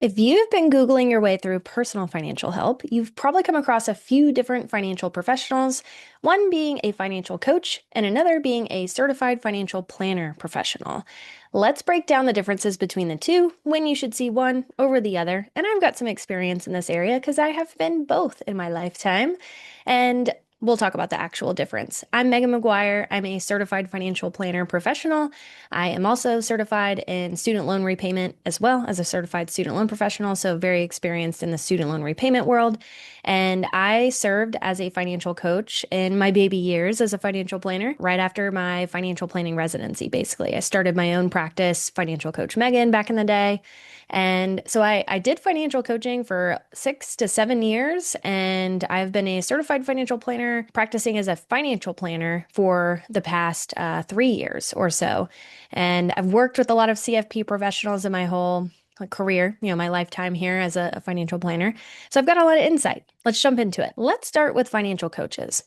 If you've been Googling your way through personal financial help, you've probably come across a few different financial professionals, one being a financial coach and another being a certified financial planner professional. Let's break down the differences between the two, when you should see one over the other. And I've got some experience in this area because I have been both in my lifetime. And we'll talk about the actual difference. I'm Meagan McGuire. I'm a certified financial planner professional. I am also certified in student loan repayment as well as a certified student loan professional, so very experienced in the student loan repayment world. And I served as a financial coach in my baby years as a financial planner right after my financial planning residency, basically. I started my own practice, Financial Coach Megan, back in the day. And so I did financial coaching for 6 to 7 years, and I've been a certified financial planner practicing as a financial planner for the past 3 years or so. And I've worked with a lot of CFP professionals in my whole career, my lifetime here as a financial planner. So I've got a lot of insight. Let's jump into it. Let's start with financial coaches.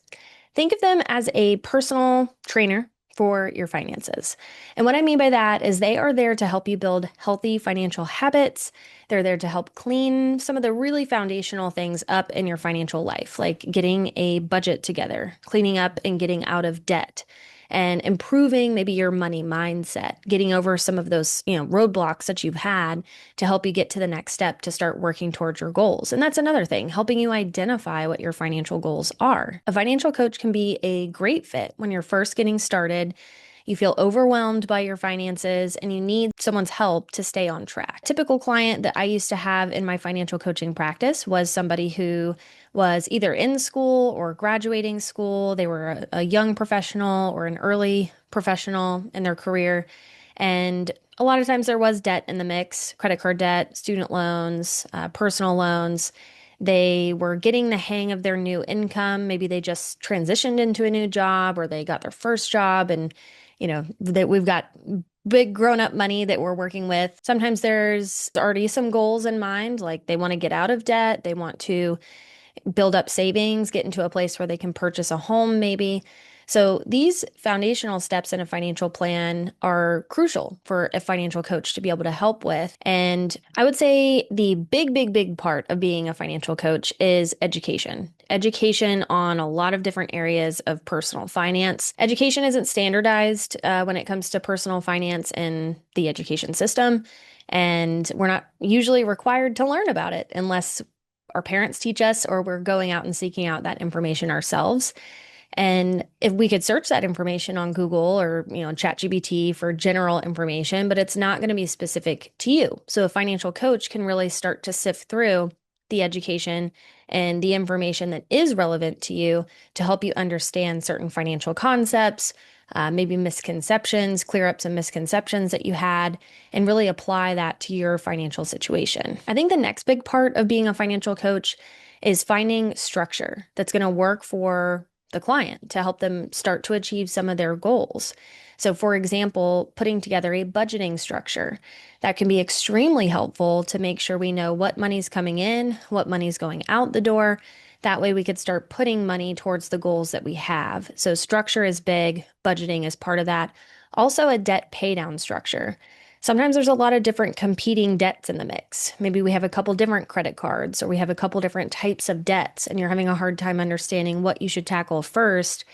Think of them as a personal trainer for your finances. And what I mean by that is they are there to help you build healthy financial habits. They're there to help clean some of the really foundational things up in your financial life, like getting a budget together, cleaning up and getting out of debt, and improving maybe your money mindset, getting over some of those, roadblocks that you've had to help you get to the next step to start working towards your goals. And that's another thing, helping you identify what your financial goals are. A financial coach can be a great fit when you're first getting started. You feel overwhelmed by your finances and you need someone's help to stay on track. Typical client that I used to have in my financial coaching practice was somebody who was either in school or graduating school. They were a young professional or an early professional in their career. And a lot of times there was debt in the mix, credit card debt, student loans, personal loans. They were getting the hang of their new income. Maybe they just transitioned into a new job or they got their first job and that we've got big grown up money that we're working with. Sometimes there's already some goals in mind, like they want to get out of debt, they want to build up savings, get into a place where they can purchase a home, maybe. So, these foundational steps in a financial plan are crucial for a financial coach to be able to help with. And I would say the big part of being a financial coach is education. Education on a lot of different areas of personal finance. Education isn't standardized when it comes to personal finance in the education system. And we're not usually required to learn about it unless our parents teach us or we're going out and seeking out that information ourselves. And if we could search that information on Google or, ChatGPT for general information, but it's not going to be specific to you. So a financial coach can really start to sift through the education and the information that is relevant to you to help you understand certain financial concepts, maybe misconceptions, clear up some misconceptions that you had, and really apply that to your financial situation. I think the next big part of being a financial coach is finding structure that's going to work for the client to help them start to achieve some of their goals. So, for example, putting together a budgeting structure that can be extremely helpful to make sure we know what money's coming in, what money's going out the door. That way, we could start putting money towards the goals that we have. So, structure is big, budgeting is part of that. Also, a debt paydown structure. Sometimes there's a lot of different competing debts in the mix. Maybe we have a couple different credit cards or we have a couple different types of debts, and you're having a hard time understanding what you should tackle first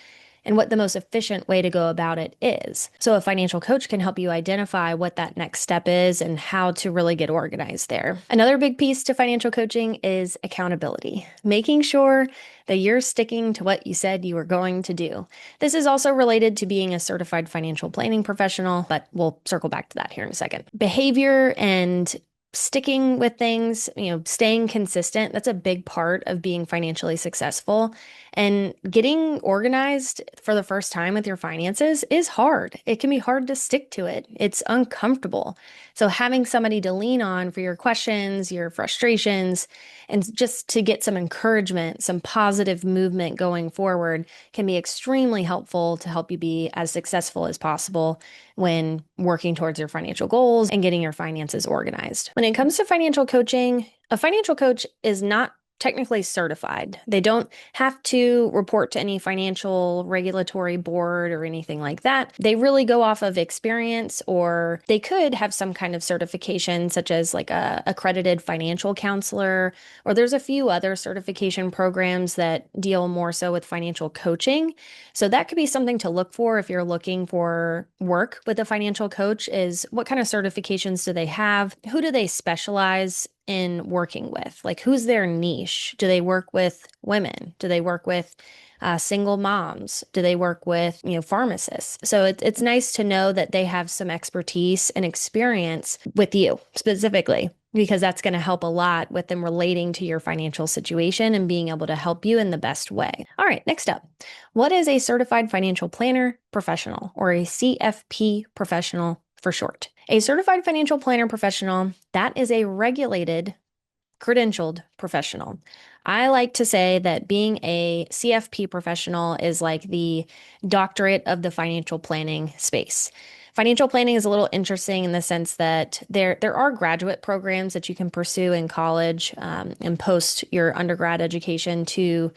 and what the most efficient way to go about it is. So, a financial coach can help you identify what that next step is and how to really get organized there. Another big piece to financial coaching is accountability, making sure that you're sticking to what you said you were going to do. This is also related to being a certified financial planning professional, but we'll circle back to that here in a second. Behavior and sticking with things, staying consistent, that's a big part of being financially successful. And getting organized for the first time with your finances is hard. It can be hard to stick to it. It's uncomfortable. So having somebody to lean on for your questions, your frustrations, and just to get some encouragement, some positive movement going forward can be extremely helpful to help you be as successful as possible when working towards your financial goals and getting your finances organized. When it comes to financial coaching, a financial coach is not technically certified. They don't have to report to any financial regulatory board or anything like that. They really go off of experience, or they could have some kind of certification, such as like a accredited financial counselor, or there's a few other certification programs that deal more so with financial coaching. So that could be something to look for if you're looking for work with a financial coach, is what kind of certifications do they have? Who do they specialize in working with? Like, who's their niche? Do they work with women? Do they work with single moms? Do they work with, pharmacists? So it's nice to know that they have some expertise and experience with you specifically, because that's going to help a lot with them relating to your financial situation and being able to help you in the best way. All right, next up, what is a certified financial planner professional, or a CFP professional for short? A certified financial planner professional, that is a regulated, credentialed professional. I like to say that being a CFP professional is like the doctorate of the financial planning space. Financial planning is a little interesting in the sense that there are graduate programs that you can pursue in college, and post your undergrad education to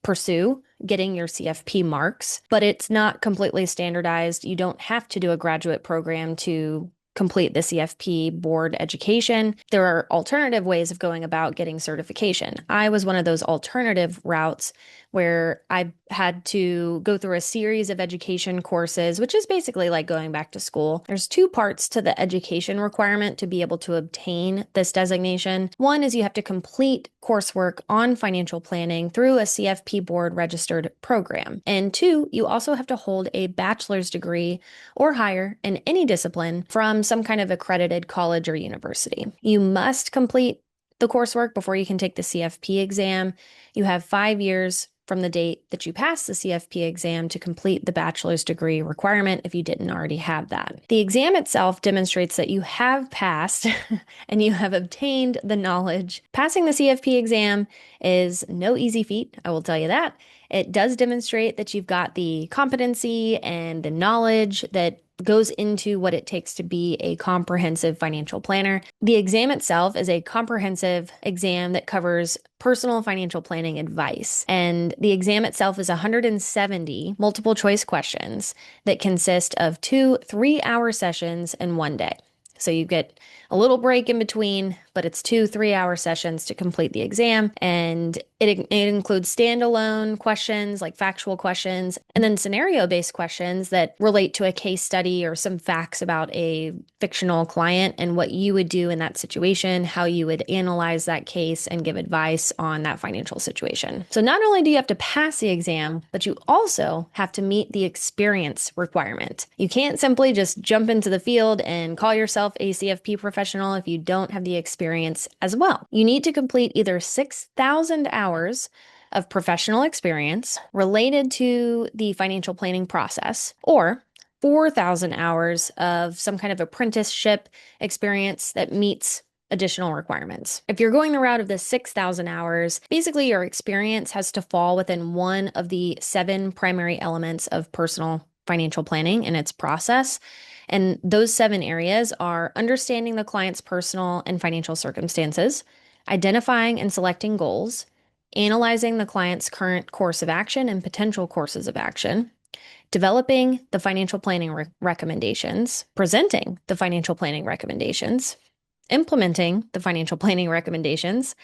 pursue getting your CFP marks, but it's not completely standardized. You don't have to do a graduate program to complete the CFP board education. There are alternative ways of going about getting certification. I was one of those alternative routes where I had to go through a series of education courses, which is basically like going back to school. There's two parts to the education requirement to be able to obtain this designation. One is you have to complete coursework on financial planning through a CFP board registered program. And two, you also have to hold a bachelor's degree or higher in any discipline from some kind of accredited college or university. You must complete the coursework before you can take the CFP exam. You have 5 years from the date that you pass the CFP exam to complete the bachelor's degree requirement if you didn't already have that. The exam itself demonstrates that you have passed and you have obtained the knowledge. Passing the CFP exam is no easy feat, I will tell you that. It does demonstrate that you've got the competency and the knowledge that goes into what it takes to be a comprehensive financial planner. The exam itself is a comprehensive exam that covers personal financial planning advice. And the exam itself is 170 multiple choice questions that consist of 2 3-hour sessions in one day. So you get a little break in between, but it's 2 3-hour sessions to complete the exam. And it includes standalone questions, like factual questions, and then scenario-based questions that relate to a case study or some facts about a fictional client and what you would do in that situation, how you would analyze that case and give advice on that financial situation. So not only do you have to pass the exam, but you also have to meet the experience requirement. You can't simply just jump into the field and call yourself a CFP professional if you don't have the experience as well. You need to complete either 6,000 hours of professional experience related to the financial planning process, or 4,000 hours of some kind of apprenticeship experience that meets additional requirements. If you're going the route of the 6,000 hours, basically your experience has to fall within one of the 7 primary elements of personal financial planning and its process. And those 7 areas are understanding the client's personal and financial circumstances, identifying and selecting goals, analyzing the client's current course of action and potential courses of action, developing the financial planning recommendations, presenting the financial planning recommendations, implementing the financial planning recommendations,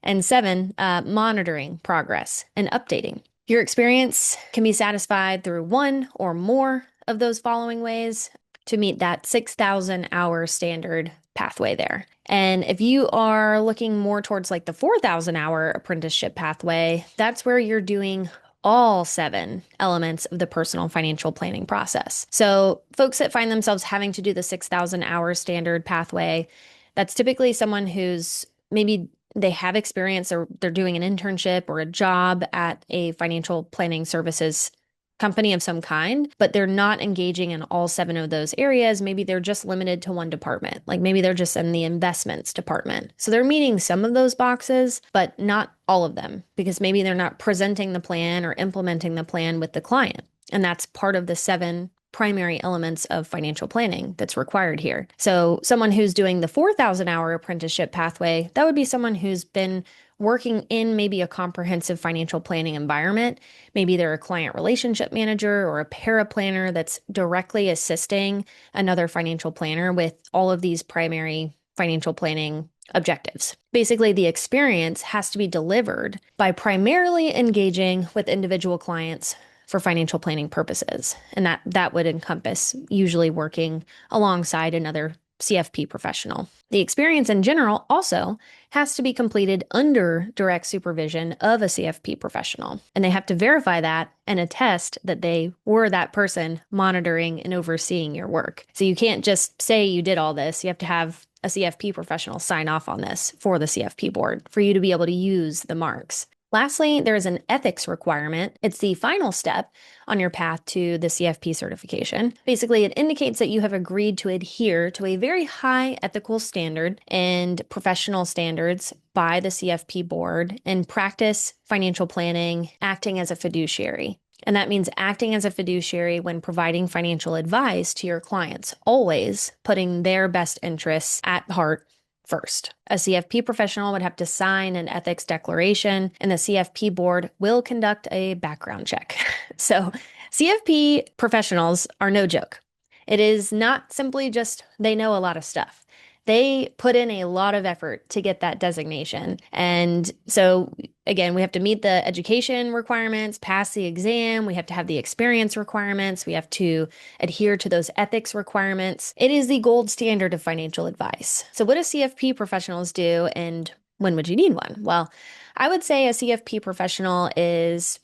and 7, monitoring progress and updating. Your experience can be satisfied through one or more of those following ways to meet that 6,000 hour standard pathway there. And if you are looking more towards like the 4,000 hour apprenticeship pathway, that's where you're doing all 7 elements of the personal financial planning process. So folks that find themselves having to do the 6,000 hour standard pathway, that's typically someone who's maybe they have experience or they're doing an internship or a job at a financial planning services company of some kind, but they're not engaging in all 7 of those areas. Maybe they're just limited to one department. Like maybe they're just in the investments department. So they're meeting some of those boxes, but not all of them, because maybe they're not presenting the plan or implementing the plan with the client. And that's part of the 7 primary elements of financial planning that's required here. So someone who's doing the 4,000-hour apprenticeship pathway, that would be someone who's been working in maybe a comprehensive financial planning environment. Maybe they're a client relationship manager or a paraplanner that's directly assisting another financial planner with all of these primary financial planning objectives. Basically, the experience has to be delivered by primarily engaging with individual clients for financial planning purposes. And that would encompass usually working alongside another CFP professional. The experience in general also has to be completed under direct supervision of a CFP professional. And they have to verify that and attest that they were that person monitoring and overseeing your work. So you can't just say you did all this. You have to have a CFP professional sign off on this for the CFP board for you to be able to use the marks. Lastly, there is an ethics requirement. It's the final step on your path to the CFP certification. Basically, it indicates that you have agreed to adhere to a very high ethical standard and professional standards by the CFP board and practice financial planning, acting as a fiduciary. And that means acting as a fiduciary when providing financial advice to your clients, always putting their best interests at heart first. A CFP professional would have to sign an ethics declaration, and the CFP board will conduct a background check. So, CFP professionals are no joke. It is not simply just they know a lot of stuff. They put in a lot of effort to get that designation. And so, again, we have to meet the education requirements, pass the exam, we have to have the experience requirements, we have to adhere to those ethics requirements. It is the gold standard of financial advice. So, what do CFP professionals do, and when would you need one? Well, I would say a CFP professional is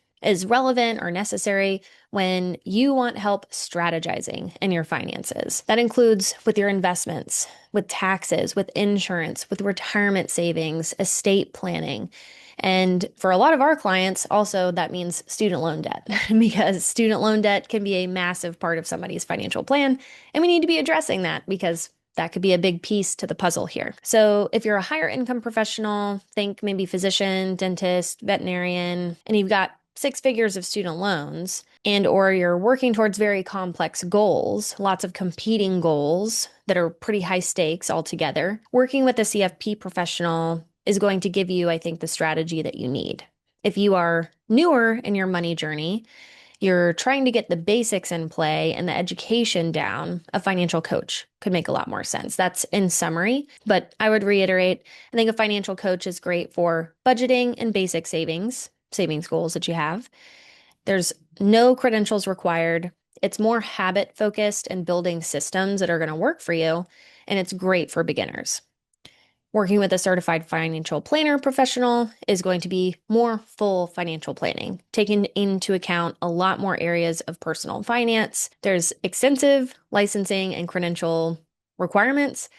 relevant or necessary when you want help strategizing in your finances. That includes with your investments, with taxes, with insurance, with retirement savings, estate planning. And for a lot of our clients, also that means student loan debt, because student loan debt can be a massive part of somebody's financial plan. And we need to be addressing that because that could be a big piece to the puzzle here. So if you're a higher income professional, think maybe physician, dentist, veterinarian, and you've got 6 figures of student loans, and or you're working towards very complex goals, lots of competing goals that are pretty high stakes altogether, working with a CFP professional is going to give you, I think, the strategy that you need. If you are newer in your money journey, you're trying to get the basics in play and the education down, a financial coach could make a lot more sense. That's in summary, but I would reiterate, I think a financial coach is great for budgeting and basic savings goals that you have. There's no credentials required. It's more habit focused and building systems that are going to work for you, and it's great for beginners. Working with a certified financial planner professional is going to be more full financial planning, taking into account a lot more areas of personal finance. There's extensive licensing and credential requirements,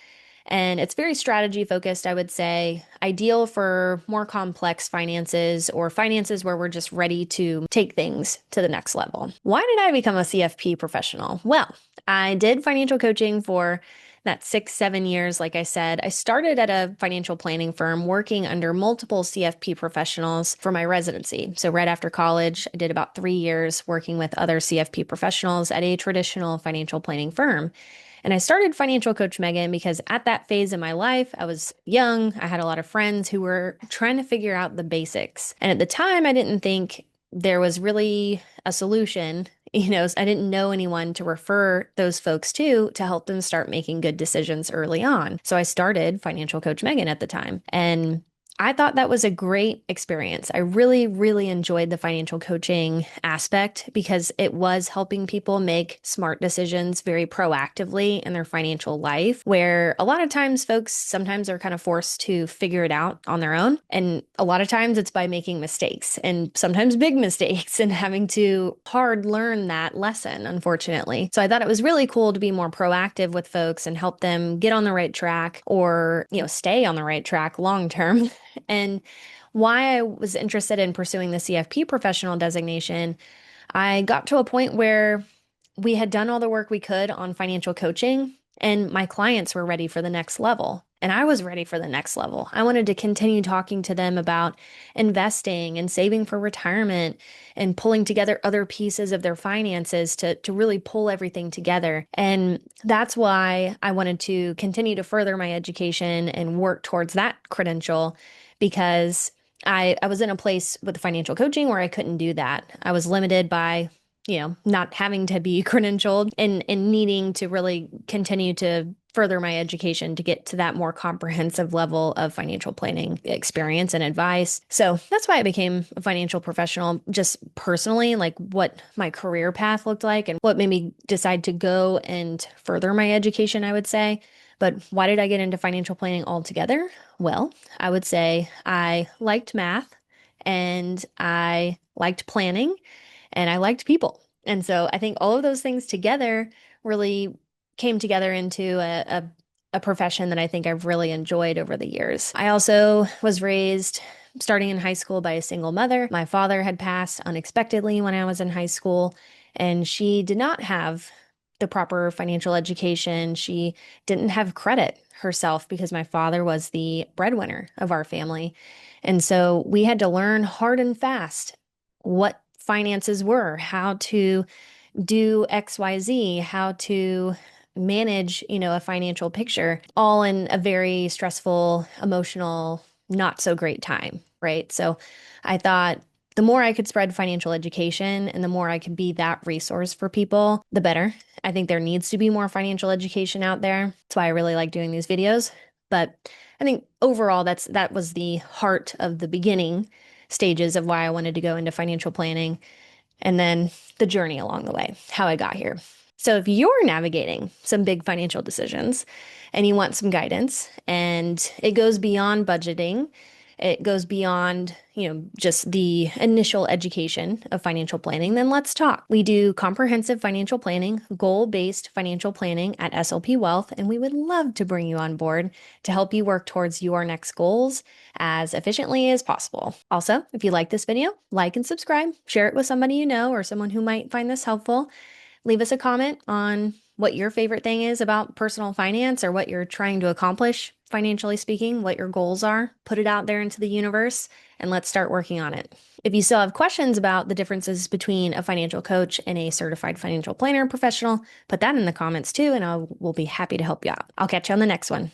and it's very strategy focused, I would say, ideal for more complex finances or finances where we're just ready to take things to the next level. Why did I become a CFP professional? Well, I did financial coaching for that 6-7 years. Like I said, I started at a financial planning firm working under multiple CFP professionals for my residency. So right after college, I did about 3 years working with other CFP professionals at a traditional financial planning firm. And I started Financial Coach Meagan because at that phase in my life, I was young. I had a lot of friends who were trying to figure out the basics. And at the time, I didn't think there was really a solution. I didn't know anyone to refer those folks to help them start making good decisions early on. So I started Financial Coach Meagan at the time. And I thought that was a great experience. I really, really enjoyed the financial coaching aspect because it was helping people make smart decisions very proactively in their financial life, where a lot of times folks sometimes are kind of forced to figure it out on their own. And a lot of times it's by making mistakes and sometimes big mistakes and having to hard learn that lesson, unfortunately. So I thought it was really cool to be more proactive with folks and help them get on the right track or, stay on the right track long term. And why I was interested in pursuing the CFP professional designation, I got to a point where we had done all the work we could on financial coaching, And my clients were ready for the next level. And I was ready for the next level. I wanted to continue talking to them about investing and saving for retirement and pulling together other pieces of their finances to really pull everything together. And that's why I wanted to continue to further my education and work towards that credential because I was in a place with financial coaching where I couldn't do that. I was limited by not having to be credentialed and needing to really continue to further my education to get to that more comprehensive level of financial planning experience and advice. So that's why I became a financial professional, just personally, like what my career path looked like and what made me decide to go and further my education, I would say. But why did I get into financial planning altogether? Well, I would say I liked math and I liked planning and I liked people. And so I think all of those things together really came together into a profession that I think I've really enjoyed over the years. I also was raised starting in high school by a single mother. My father had passed unexpectedly when I was in high school, and she did not have the proper financial education. She didn't have credit herself because my father was the breadwinner of our family. And so we had to learn hard and fast what finances were, how to do XYZ, how to manage, a financial picture, all in a very stressful, emotional, not so great time, right? So I thought the more I could spread financial education and the more I could be that resource for people, the better. I think there needs to be more financial education out there. That's why I really like doing these videos. But I think overall that was the heart of the beginning stages of why I wanted to go into financial planning and then the journey along the way, how I got here. So if you're navigating some big financial decisions and you want some guidance and it goes beyond budgeting, it goes beyond, just the initial education of financial planning, then let's talk. We do comprehensive financial planning, goal-based financial planning at SLP Wealth, and we would love to bring you on board to help you work towards your next goals as efficiently as possible. Also, if you like this video, like and subscribe, share it with somebody you know or someone who might find this helpful. Leave us a comment on what your favorite thing is about personal finance or what you're trying to accomplish, financially speaking, what your goals are. Put it out there into the universe and let's start working on it. If you still have questions about the differences between a financial coach and a certified financial planner professional, put that in the comments too, and I will be happy to help you out. I'll catch you on the next one.